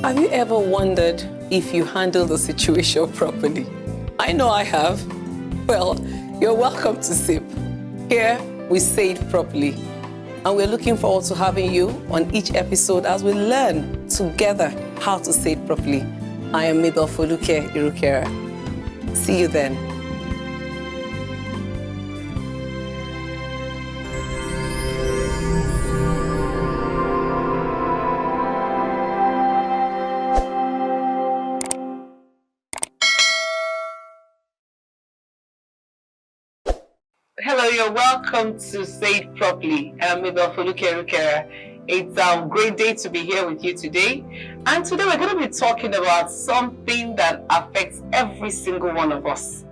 Have you ever wondered if you handle the situation properly? I know I have. Well, you're welcome to SIP. Here, we say it properly. And we're looking forward to having you on each episode as we learn together how to say it properly. I am MABEL FOLUKE IRUKERA. See you then. Hello, you're welcome to Say It Properly. I'm MABEL FOLUKE IRUKERA. It's a great day to be here with you today. And today we're going to be talking about something that affects every single one of us.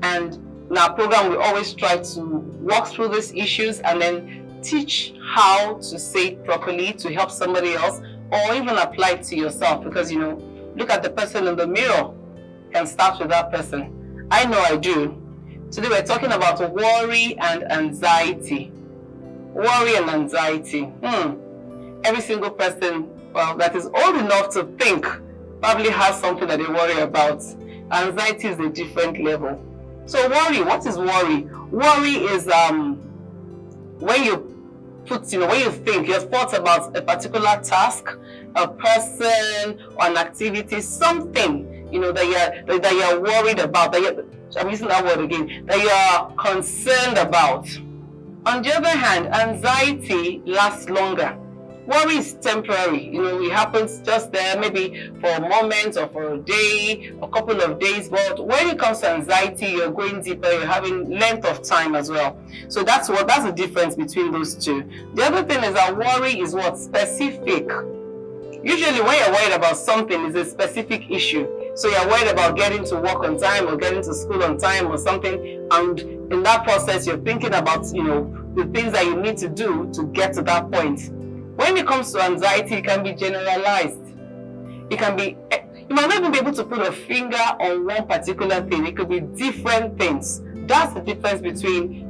And in our program, we always try to walk through these issues and then teach how to say it properly to help somebody else, or even apply it to yourself. Because, look at the person in the mirror and start with that person. I know I do. Today we're talking about worry and anxiety. Worry and anxiety. Every single person, that is old enough to think probably has something that they worry about. Anxiety is a different level. So worry, what is worry? Worry is when you think your thoughts about a particular task, a person, or an activity, something that you're worried about, I'm using that word again, that you are concerned about. On the other hand, anxiety lasts longer. Worry is temporary. It happens just there, maybe for a moment or for a day, a couple of days. But when it comes to anxiety, you're going deeper, you're having length of time as well. So that's the difference between those two. The other thing is that worry is what? Specific. Usually when you're worried about something, it's a specific issue. So you're worried about getting to work on time or getting to school on time or something. And in that process, you're thinking about, the things that you need to do to get to that point. When it comes to anxiety, it can be generalized. It can be, you might not even be able to put a finger on one particular thing. It could be different things. That's the difference between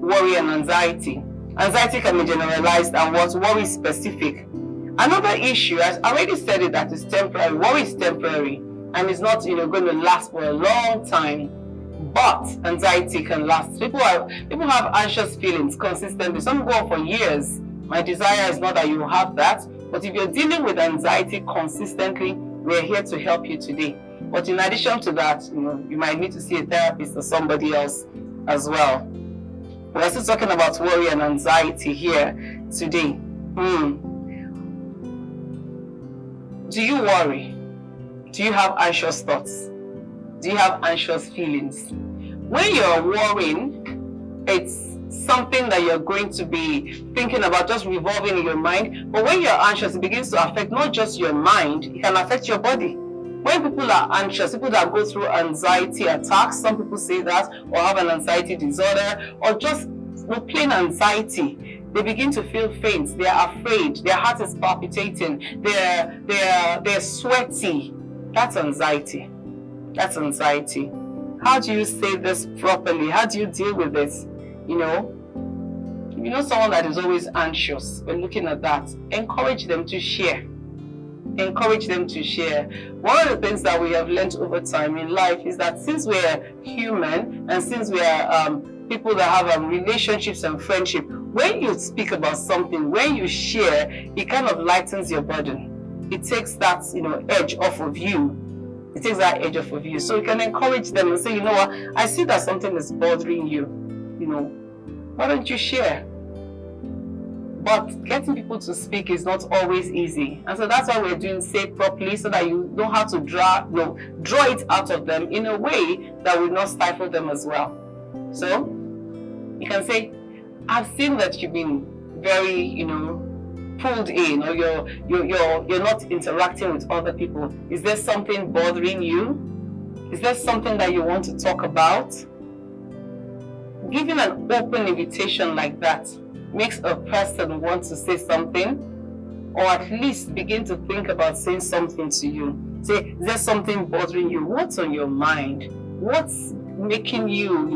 worry and anxiety. Anxiety can be generalized and worry is specific. Another issue, as I already said it, that is temporary. Worry is temporary and it's not going to last for a long time. But anxiety can last. People have anxious feelings consistently. Some go on for years. My desire is not that you have that, but if you're dealing with anxiety consistently, we're here to help you today. But in addition to that, you might need to see a therapist or somebody else as well. We're still talking about worry and anxiety here today. Do you worry? Do you have anxious thoughts? Do you have anxious feelings? When you're worrying, it's something that you're going to be thinking about, just revolving in your mind. But when you're anxious, it begins to affect not just your mind, it can affect your body. When people are anxious, people that go through anxiety attacks, some people say that, or have an anxiety disorder, or just plain anxiety, they begin to feel faint, they are afraid, their heart is palpitating, they're sweaty. That's anxiety. That's anxiety. How do you say this properly? How do you deal with this? Someone that is always anxious, we're looking at that. Encourage them to share. Encourage them to share. One of the things that we have learned over time in life is that since we're human and since we are people that have relationships and friendship, when you speak about something, when you share, it kind of lightens your burden. It takes that edge off of you. It takes that edge off of you. So you can encourage them and say, what, I see that something is bothering you. Why don't you share? But getting people to speak is not always easy. And so that's why we're doing Say It Properly, so that you don't have to draw it out of them in a way that will not stifle them as well. So you can say, I've seen that you've been very, pulled in, or you're not interacting with other people. Is there something bothering you? Is there something that you want to talk about? Giving an open invitation like that makes a person want to say something, or at least begin to think about saying something to you. Say, is there something bothering you? What's on your mind? What's making you,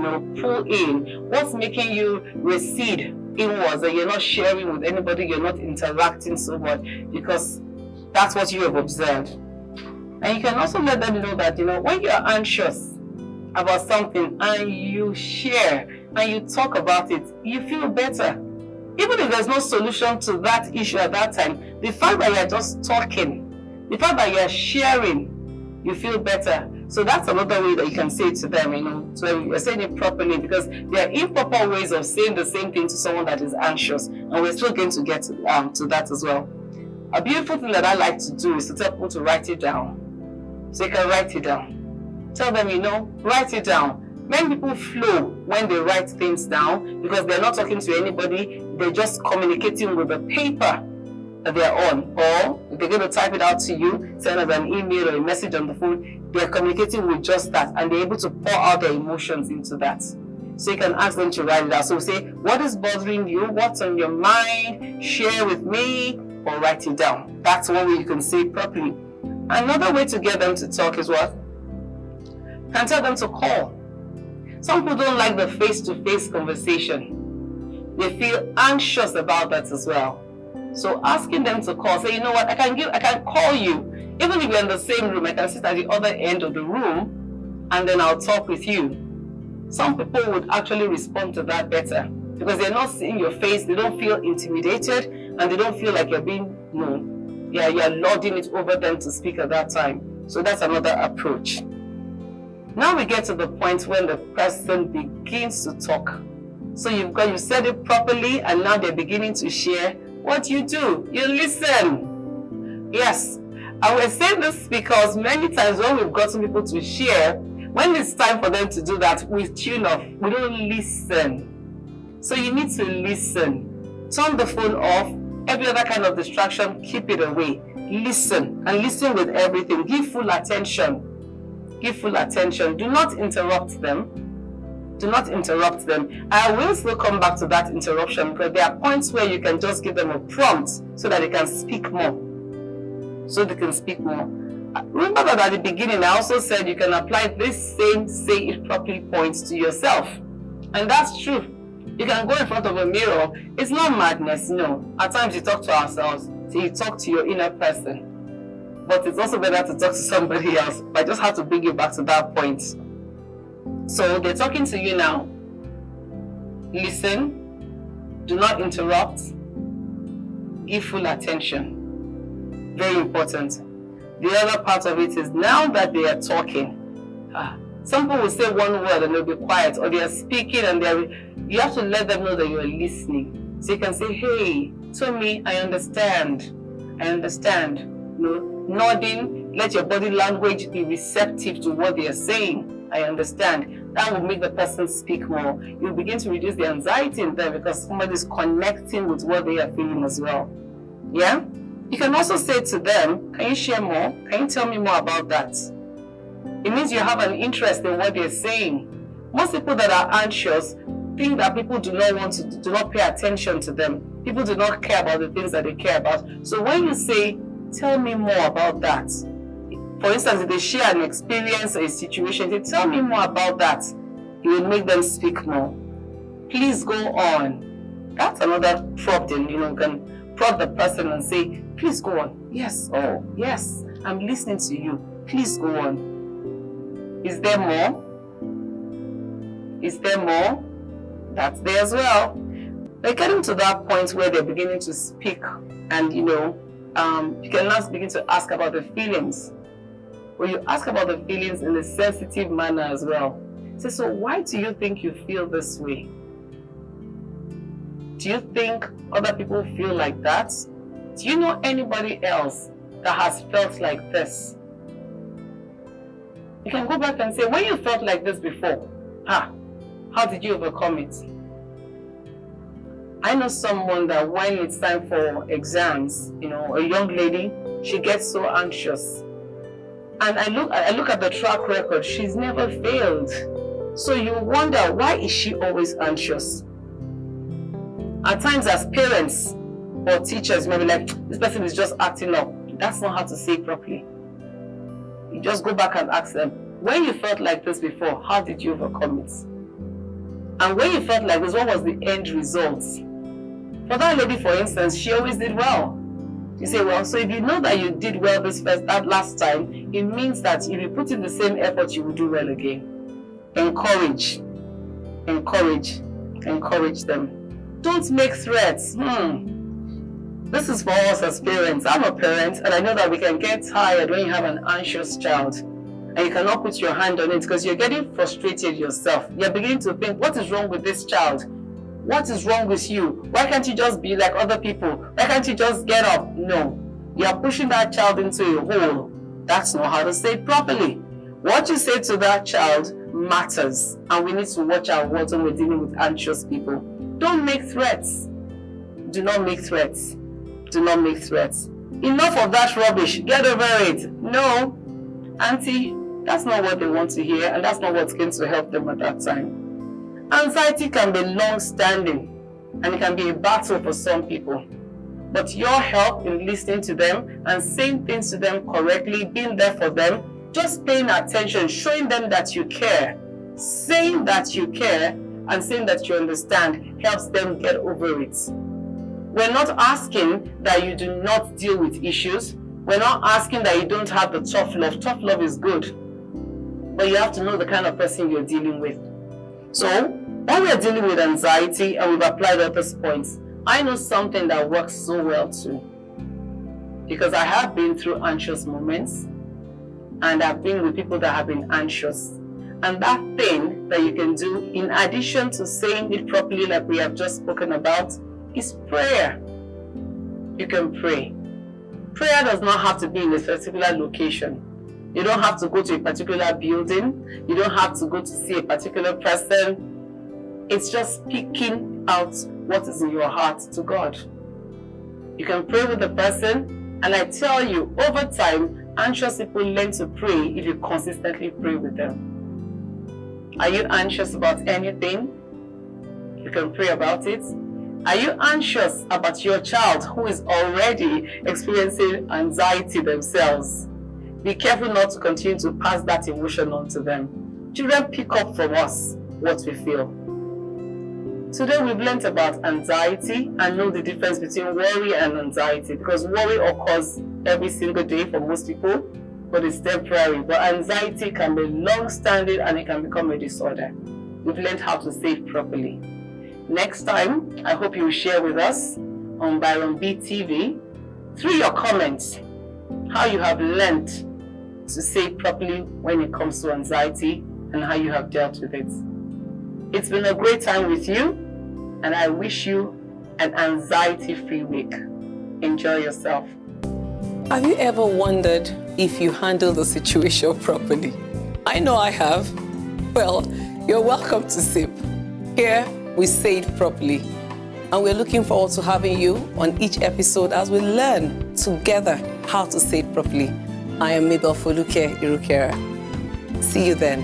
pull in? What's making you recede inwards, and you're not sharing with anybody, you're not interacting so much? Because That's what you have observed. And you can also let them know that, when you are anxious about something and you share and you talk about it, you feel better. Even if there's no solution to that issue at that time, the fact that you're just talking, the fact that you're sharing, you feel better. So that's another way that you can say it to them, so you're saying it properly, because there are improper ways of saying the same thing to someone that is anxious, and we're still going to get to that as well. A beautiful thing that I like to do is to tell people to write it down. So you can write it down. Tell them, write it down. Many people flow when they write things down because they're not talking to anybody, they're just communicating with the paper that they're on, or if they're going to type it out to you, send us an email or a message on the phone, they're communicating with just that, and they're able to pour out their emotions into that. So you can ask them to write it out. So say, what is bothering you? What's on your mind? Share with me, or write it down. That's one way you can say it properly. Another way to get them to talk is what? You can tell them to call. Some people don't like the face-to-face conversation. They feel anxious about that as well. So asking them to call, say, what, I can call you. Even if you're in the same room, I can sit at the other end of the room and then I'll talk with you. Some people would actually respond to that better because they're not seeing your face, they don't feel intimidated, and they don't feel like you're being, you're lording it over them to speak at that time. So that's another approach. Now we get to the point when the person begins to talk. So you said it properly, and now they're beginning to share. What you do, you listen. Yes, and we're saying this because many times when we've gotten people to share, when it's time for them to do that, we tune off. We don't listen. So you need to listen. Turn the phone off. Every other kind of distraction, keep it away. Listen, and listen with everything. Give full attention. Give full attention. Do not interrupt them. Do not interrupt them. I will still come back to that interruption because there are points where you can just give them a prompt so that they can speak more. Remember that at the beginning I also said you can apply this same say it properly points to yourself. And that's true. You can go in front of a mirror. It's not madness, no. At times you talk to ourselves, so you talk to your inner person. But it's also better to talk to somebody else. But I just have to bring you back to that point. So they're talking to you now. Listen. Do not interrupt. Give full attention. Very important. The other part of it is now that they are talking. Some people will say one word and they'll be quiet, or they are speaking and you have to let them know that you are listening. So you can say, hey, Tommy, I understand. I understand. Nodding, let your body language be receptive to what they are saying. I understand. That will make the person speak more. You'll begin to reduce the anxiety in them because somebody is connecting with what they are feeling as well. Yeah? You can also say to them, can you share more? Can you tell me more about that? It means you have an interest in what they're saying. Most people that are anxious think that people do not pay attention to them. People do not care about the things that they care about. So when you say, tell me more about that. For instance, if they share an experience or a situation, they tell me more about that. It will make them speak more. Please go on. That's another prompt. You can prompt the person and say, please go on. Yes, oh, yes, I'm listening to you. Please go on. Is there more? Is there more? That's there as well. They're getting to that point where they're beginning to speak, and you can now begin to ask about the feelings. When you ask about the feelings in a sensitive manner as well. Say, so why do you think you feel this way? Do you think other people feel like that? Do you know anybody else that has felt like this? You can go back and say, when you felt like this before, how did you overcome it? I know someone that when it's time for exams, a young lady, she gets so anxious. And I look at the track record, she's never failed. So you wonder, why is she always anxious? At times as parents or teachers, you may be like, this person is just acting up. That's not how to say it properly. You just go back and ask them, when you felt like this before, how did you overcome it? And when you felt like this, what was the end result? For that lady, for instance, she always did well. You say, well, so if you know that you did well that last time, it means that if you put in the same effort, you will do well again. Encourage them. Don't make threats. This is for us as parents. I'm a parent, and I know that we can get tired when you have an anxious child and you cannot put your hand on it because you're getting frustrated yourself. You're beginning to think, what is wrong with this child? What is wrong with you? Why can't you just be like other people? Why can't you just get up? No. You are pushing that child into a hole. That's not how to say it properly. What you say to that child matters, and we need to watch our words when we're dealing with anxious people. Don't make threats. Do not make threats. Do not make threats. Enough of that rubbish. Get over it. No, auntie, that's not what they want to hear, and that's not what's going to help them at that time. Anxiety can be long-standing, and it can be a battle for some people. But your help in listening to them and saying things to them correctly, being there for them, just paying attention, showing them that you care, saying that you care and saying that you understand helps them get over it. We're not asking that you do not deal with issues. We're not asking that you don't have the tough love. Tough love is good. But you have to know the kind of person you're dealing with. So, when we're dealing with anxiety and we've applied all these points, I know something that works so well too. Because I have been through anxious moments and I've been with people that have been anxious. And that thing that you can do, in addition to saying it properly like we have just spoken about, is prayer. You can pray. Prayer does not have to be in a particular location. You don't have to go to a particular building. You don't have to go to see a particular person. It's just speaking out what is in your heart to God. You can pray with the person, and I tell you, over time, anxious people learn to pray if you consistently pray with them. Are you anxious about anything? You can pray about it. Are you anxious about your child who is already experiencing anxiety themselves? Be careful not to continue to pass that emotion on to them. Children pick up from us what we feel. Today we've learned about anxiety and know the difference between worry and anxiety, because worry occurs every single day for most people, but it's temporary. But anxiety can be long-standing and it can become a disorder. We've learned how to say it properly. Next time, I hope you will share with us on Byronbee TV through your comments how you have learned to say it properly when it comes to anxiety and how you have dealt with it. It's been a great time with you, and I wish you an anxiety-free week. Enjoy yourself. Have you ever wondered if you handle the situation properly? I know I have. Well, you're welcome to SIP. Here, we say it properly. And we're looking forward to having you on each episode as we learn together how to say it properly. I am MABEL FOLUKE IRUKERA. See you then.